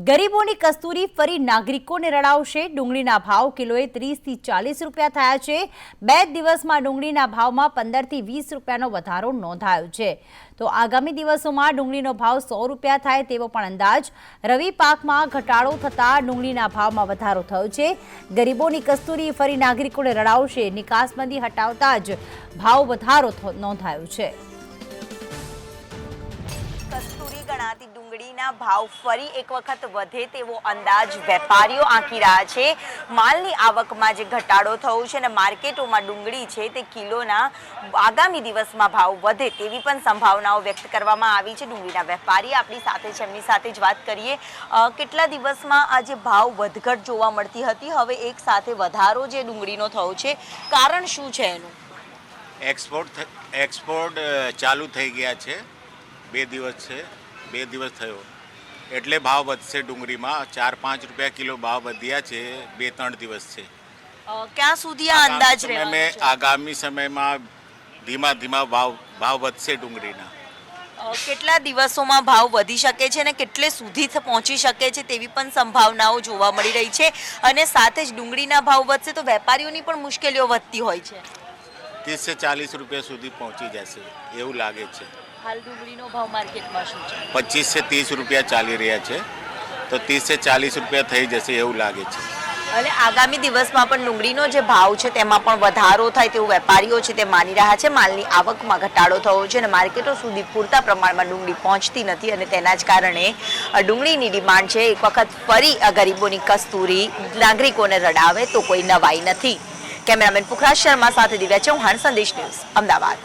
ગરીબોની કસ્તુરી ફરી નાગરિકોને રડાવશે। ડુંગળીના ભાવ કિલોએ 30 થી 40 રૂપિયા થયા છે। 2 દિવસમાં ડુંગળીના ભાવમાં 15 થી 20 રૂપિયાનો વધારો નોંધાયો છે। તો આગામી દિવસોમાં ડુંગળીનો ભાવ 100 રૂપિયા થાય તેવો પણ અંદાજ। રવિ પાકમાં ઘટાડો થતા ડુંગળીના ભાવમાં વધારો થયો છે। ગરીબોની કસ્તુરી ફરી નાગરિકોને રડાવશે। નિકાસબંધી હટાવતા જ ભાવ વધારો નોંધાયો છે। કસ્તુરી ગણાતી ડુંગળીના ભાવ ફરી એક વખત વધે તેવો અંદાજ વેપારીઓ આંકી રહ્યા છે। માલની આવકમાં જે ઘટાડો થયો છે અને માર્કેટોમાં ડુંગળી છે તે કિલોના આગામી દિવસમાં ભાવ વધે તેવી પણ સંભાવનાઓ વ્યક્ત કરવામાં આવી છે। ડુંગળીના વેપારી આપણી સાથે છે, એમની સાથે જ વાત કરીએ। કેટલા દિવસમાં આ જે ભાવ વધઘટ જોવા મળતી હતી, હવે એક સાથે વધારો જે ડુંગળીનો થયો છે, કારણ શું છે એનું? એક્સપોર્ટ ચાલુ થઈ ગયા છે। 2 દિવસ છે, 2 દિવસ થયો એટલે ભાવ વધશે। ડુંગળીમાં 4-5 રૂપિયા કિલો ભાવ વધ્યા છે 2-3 દિવસ છે। ક્યાં સુધી આ અંદાજ રહેવાનો છે? આગામી સમયમાં ધીમા ભાવ વધશે ડુંગળીના। કેટલા દિવસોમાં ભાવ વધી શકે છે અને કેટલે સુધી પહોંચી શકે છે તેવી પણ સંભાવનાઓ જોવા મળી રહી છે। અને સાથે જ ડુંગળીના ભાવ વધશે તો વેપારીઓની પણ મુશ્કેલીઓ વધતી હોય છે। 30 થી 40 રૂપિયા સુધી પહોંચી જશે એવું લાગે છે। હાલ ડુંગળીનો ભાવ માર્કેટમાં શું છે? 25 થી 30 રૂપિયા ચાલી રહ્યા છે, તો 30 થી 40 રૂપિયા થઈ જશે એવું લાગે છે। અને આગામી દિવસમાં પણ ડુંગળીનો જે ભાવ છે તેમાં પણ વધારો થાય તેવું વેપારીઓ છે તે માની રહ્યા છે। માલની આવકમાં ઘટાડો થયો છે અને માર્કેટો સુધી પૂરતા પ્રમાણમાં ડુંગળી પહોંચતી નથી અને તેના જ કારણે ડુંગળીની ડિમાન્ડ છે એક વખત ફરી ગરીબોની કસ્તુરી નાગરિકોને રડાવે તો કોઈ નવાઈ નથી। કેમેરામેન પુખરાજ શર્મા સાથે દિવ્યા ચૌહાણ, સંદેશ ન્યૂઝ, અમદાવાદ।